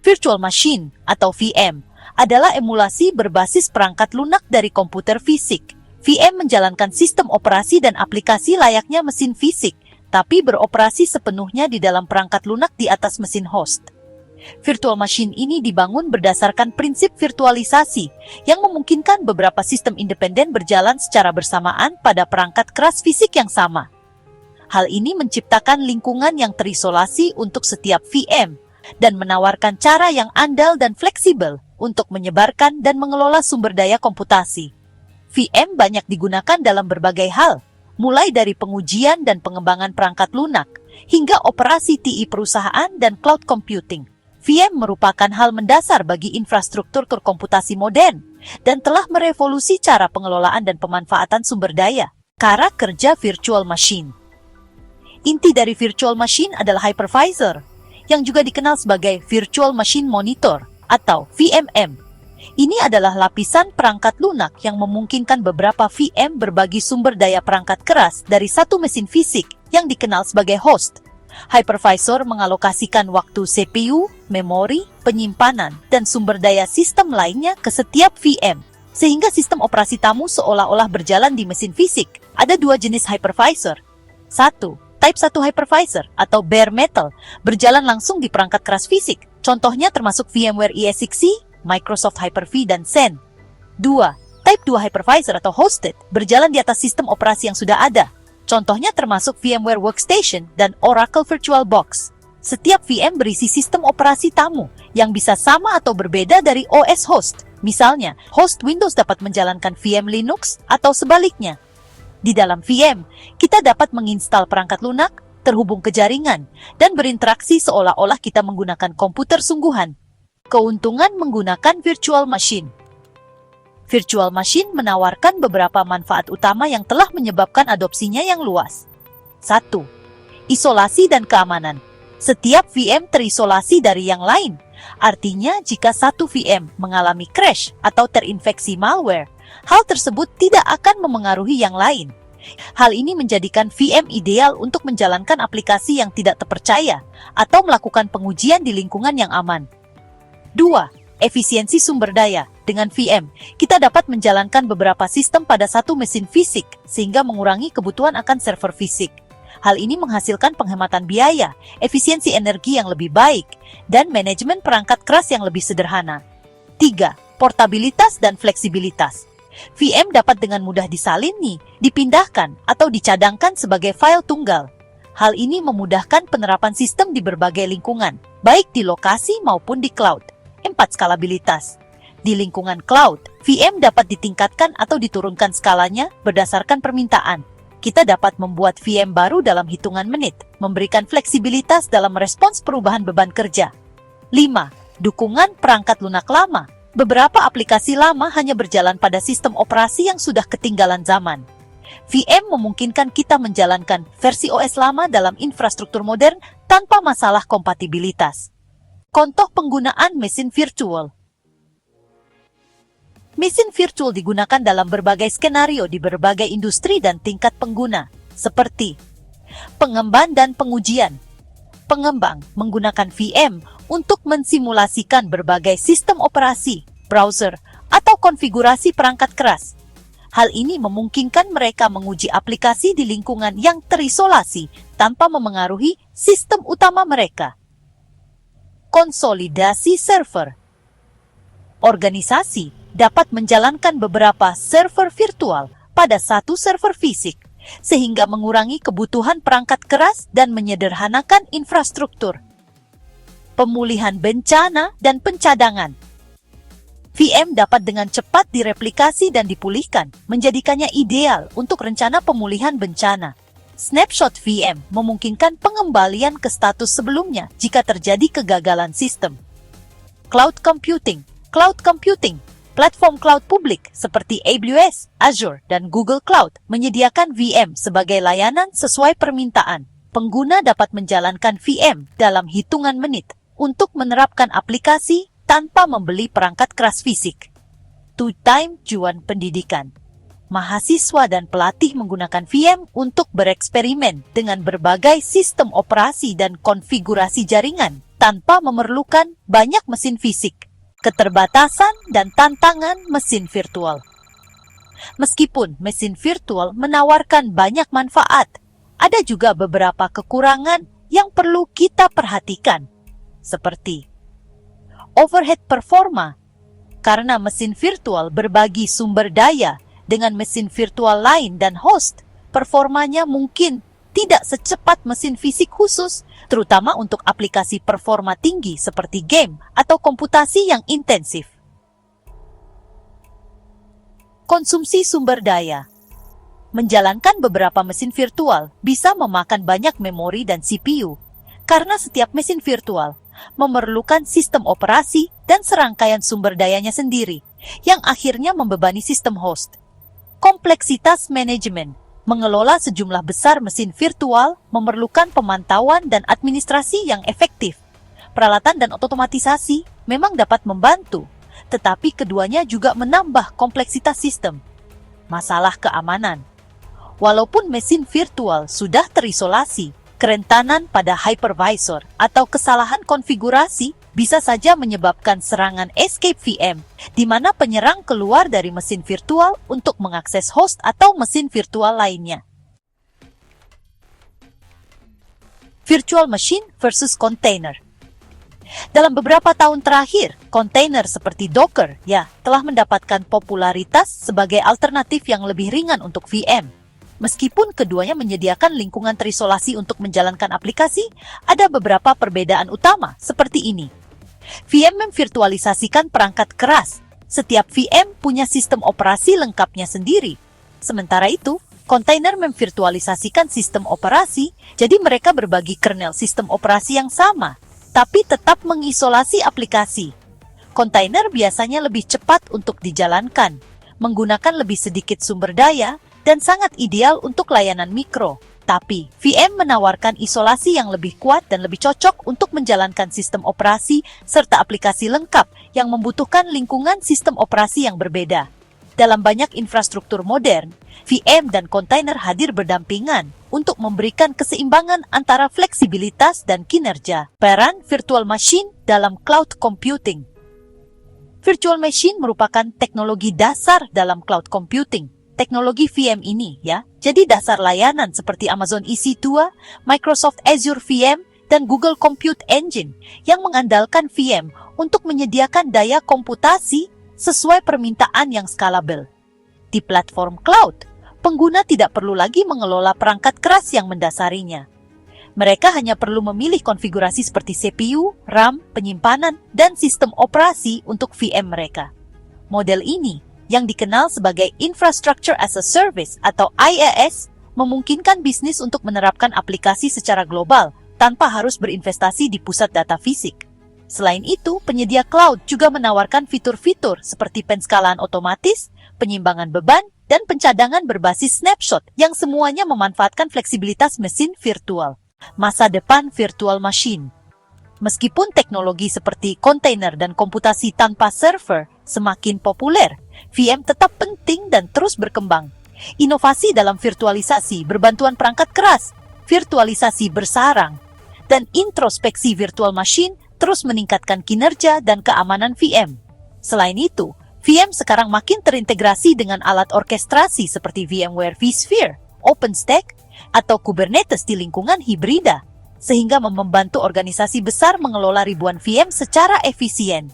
Virtual Machine atau VM adalah emulasi berbasis perangkat lunak dari komputer fisik. VM menjalankan sistem operasi dan aplikasi layaknya mesin fisik, tapi beroperasi sepenuhnya di dalam perangkat lunak di atas mesin host. Virtual machine ini dibangun berdasarkan prinsip virtualisasi yang memungkinkan beberapa sistem independen berjalan secara bersamaan pada perangkat keras fisik yang sama. Hal ini menciptakan lingkungan yang terisolasi untuk setiap VM dan menawarkan cara yang andal dan fleksibel untuk menyebarkan dan mengelola sumber daya komputasi. VM banyak digunakan dalam berbagai hal, mulai dari pengujian dan pengembangan perangkat lunak hingga operasi TI perusahaan dan cloud computing. VM merupakan hal mendasar bagi infrastruktur komputasi modern dan telah merevolusi cara pengelolaan dan pemanfaatan sumber daya. Cara kerja virtual machine. Inti dari virtual machine adalah hypervisor, yang juga dikenal sebagai Virtual Machine Monitor atau VMM. Ini adalah lapisan perangkat lunak yang memungkinkan beberapa VM berbagi sumber daya perangkat keras dari satu mesin fisik yang dikenal sebagai host. Hypervisor mengalokasikan waktu CPU, memori, penyimpanan, dan sumber daya sistem lainnya ke setiap VM, sehingga sistem operasi tamu seolah-olah berjalan di mesin fisik. Ada dua jenis hypervisor. 1. Type 1 hypervisor atau bare metal berjalan langsung di perangkat keras fisik. Contohnya termasuk VMware ES6, Microsoft Hyper-V, dan Xen. 2. Type 2 hypervisor atau hosted berjalan di atas sistem operasi yang sudah ada. Contohnya termasuk VMware Workstation dan Oracle VirtualBox. Setiap VM berisi sistem operasi tamu yang bisa sama atau berbeda dari OS host. Misalnya, host Windows dapat menjalankan VM Linux atau sebaliknya. Di dalam VM, kita dapat menginstal perangkat lunak, terhubung ke jaringan, dan berinteraksi seolah-olah kita menggunakan komputer sungguhan. Keuntungan menggunakan virtual machine. Virtual machine menawarkan beberapa manfaat utama yang telah menyebabkan adopsinya yang luas. 1. Isolasi dan keamanan. Setiap VM terisolasi dari yang lain. Artinya, jika satu VM mengalami crash atau terinfeksi malware, hal tersebut tidak akan memengaruhi yang lain. Hal ini menjadikan VM ideal untuk menjalankan aplikasi yang tidak terpercaya atau melakukan pengujian di lingkungan yang aman. 2. Efisiensi sumber daya. Dengan VM, kita dapat menjalankan beberapa sistem pada satu mesin fisik, sehingga mengurangi kebutuhan akan server fisik. Hal ini menghasilkan penghematan biaya, efisiensi energi yang lebih baik, dan manajemen perangkat keras yang lebih sederhana. 3. Portabilitas dan fleksibilitas. VM dapat dengan mudah disalini, dipindahkan, atau dicadangkan sebagai file tunggal. Hal ini memudahkan penerapan sistem di berbagai lingkungan, baik di lokasi maupun di cloud. 4. Skalabilitas. Di lingkungan cloud, VM dapat ditingkatkan atau diturunkan skalanya berdasarkan permintaan. Kita dapat membuat VM baru dalam hitungan menit, memberikan fleksibilitas dalam merespons perubahan beban kerja. 5. Dukungan perangkat lunak lama. Beberapa aplikasi lama hanya berjalan pada sistem operasi yang sudah ketinggalan zaman. VM memungkinkan kita menjalankan versi OS lama dalam infrastruktur modern tanpa masalah kompatibilitas. Contoh penggunaan mesin virtual. Mesin virtual digunakan dalam berbagai skenario di berbagai industri dan tingkat pengguna, seperti pengemban dan pengujian. Pengembang menggunakan VM untuk mensimulasikan berbagai sistem operasi, browser, atau konfigurasi perangkat keras. Hal ini memungkinkan mereka menguji aplikasi di lingkungan yang terisolasi tanpa memengaruhi sistem utama mereka. Konsolidasi server. Organisasi dapat menjalankan beberapa server virtual pada satu server fisik, sehingga mengurangi kebutuhan perangkat keras dan menyederhanakan infrastruktur. Pemulihan bencana dan pencadangan. VM dapat dengan cepat direplikasi dan dipulihkan, menjadikannya ideal untuk rencana pemulihan bencana. Snapshot VM memungkinkan pengembalian ke status sebelumnya jika terjadi kegagalan sistem. Cloud computing. Cloud computing, platform cloud publik seperti AWS, Azure, dan Google Cloud menyediakan VM sebagai layanan sesuai permintaan. Pengguna dapat menjalankan VM dalam hitungan menit untuk menerapkan aplikasi tanpa membeli perangkat keras fisik. Two-time cuan pendidikan. Mahasiswa dan pelatih menggunakan VM untuk bereksperimen dengan berbagai sistem operasi dan konfigurasi jaringan. tanpa memerlukan banyak mesin fisik. Keterbatasan dan tantangan mesin virtual. Meskipun mesin virtual menawarkan banyak manfaat, ada juga beberapa kekurangan yang perlu kita perhatikan, seperti overhead performa. Karena mesin virtual berbagi sumber daya dengan mesin virtual lain dan host, performanya mungkin tidak secepat mesin fisik khusus, terutama untuk aplikasi performa tinggi seperti game atau komputasi yang intensif. Konsumsi sumber daya. Menjalankan beberapa mesin virtual bisa memakan banyak memori dan CPU, karena setiap mesin virtual memerlukan sistem operasi dan serangkaian sumber dayanya sendiri, yang akhirnya membebani sistem host. Kompleksitas manajemen. Mengelola sejumlah besar mesin virtual memerlukan pemantauan dan administrasi yang efektif. Peralatan dan otomatisasi memang dapat membantu, tetapi keduanya juga menambah kompleksitas sistem. Masalah keamanan. Walaupun mesin virtual sudah terisolasi, kerentanan pada hypervisor atau kesalahan konfigurasi bisa saja menyebabkan serangan escape VM, di mana penyerang keluar dari mesin virtual untuk mengakses host atau mesin virtual lainnya. Virtual machine versus container. Dalam beberapa tahun terakhir, kontainer seperti Docker telah mendapatkan popularitas sebagai alternatif yang lebih ringan untuk VM. Meskipun keduanya menyediakan lingkungan terisolasi untuk menjalankan aplikasi, ada beberapa perbedaan utama seperti ini. VM memvirtualisasikan perangkat keras. Setiap VM punya sistem operasi lengkapnya sendiri. Sementara itu, kontainer memvirtualisasikan sistem operasi, jadi mereka berbagi kernel sistem operasi yang sama, tapi tetap mengisolasi aplikasi. Kontainer biasanya lebih cepat untuk dijalankan, menggunakan lebih sedikit sumber daya, dan sangat ideal untuk layanan mikro. Tapi, VM menawarkan isolasi yang lebih kuat dan lebih cocok untuk menjalankan sistem operasi serta aplikasi lengkap yang membutuhkan lingkungan sistem operasi yang berbeda. Dalam banyak infrastruktur modern, VM dan kontainer hadir berdampingan untuk memberikan keseimbangan antara fleksibilitas dan kinerja. Peran virtual machine dalam cloud computing. Virtual machine merupakan teknologi dasar dalam cloud computing. Teknologi VM ini jadi dasar layanan seperti Amazon EC2, Microsoft Azure VM, dan Google Compute Engine yang mengandalkan VM untuk menyediakan daya komputasi sesuai permintaan yang scalable. Di platform cloud, pengguna tidak perlu lagi mengelola perangkat keras yang mendasarinya. Mereka hanya perlu memilih konfigurasi seperti CPU, RAM, penyimpanan, dan sistem operasi untuk VM mereka. Model ini yang dikenal sebagai Infrastructure as a Service atau IaaS, memungkinkan bisnis untuk menerapkan aplikasi secara global tanpa harus berinvestasi di pusat data fisik. Selain itu, penyedia cloud juga menawarkan fitur-fitur seperti penskalaan otomatis, penyimbangan beban, dan pencadangan berbasis snapshot yang semuanya memanfaatkan fleksibilitas mesin virtual. Masa depan virtual machine. Meskipun teknologi seperti kontainer dan komputasi tanpa server semakin populer, VM tetap penting dan terus berkembang. Inovasi dalam virtualisasi berbantuan perangkat keras, virtualisasi bersarang, dan introspeksi virtual machine terus meningkatkan kinerja dan keamanan VM. Selain itu, VM sekarang makin terintegrasi dengan alat orkestrasi seperti VMware vSphere, OpenStack, atau Kubernetes di lingkungan hibrida, sehingga membantu organisasi besar mengelola ribuan VM secara efisien.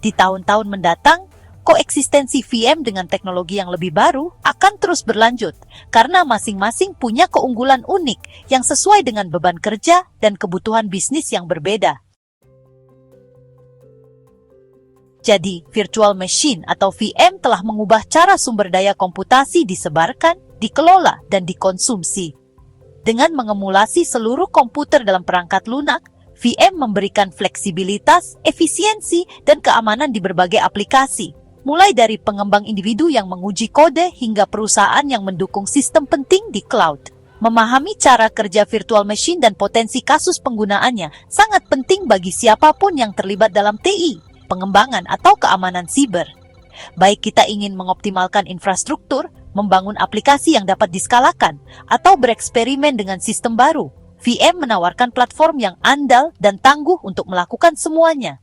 Di tahun-tahun mendatang, koeksistensi VM dengan teknologi yang lebih baru akan terus berlanjut karena masing-masing punya keunggulan unik yang sesuai dengan beban kerja dan kebutuhan bisnis yang berbeda. Jadi, virtual machine atau VM telah mengubah cara sumber daya komputasi disebarkan, dikelola, dan dikonsumsi. Dengan mengemulasi seluruh komputer dalam perangkat lunak, VM memberikan fleksibilitas, efisiensi, dan keamanan di berbagai aplikasi, mulai dari pengembang individu yang menguji kode hingga perusahaan yang mendukung sistem penting di cloud. Memahami cara kerja virtual machine dan potensi kasus penggunaannya sangat penting bagi siapapun yang terlibat dalam TI, pengembangan, atau keamanan siber. Baik kita ingin mengoptimalkan infrastruktur, membangun aplikasi yang dapat diskalakan, atau bereksperimen dengan sistem baru, VM menawarkan platform yang andal dan tangguh untuk melakukan semuanya.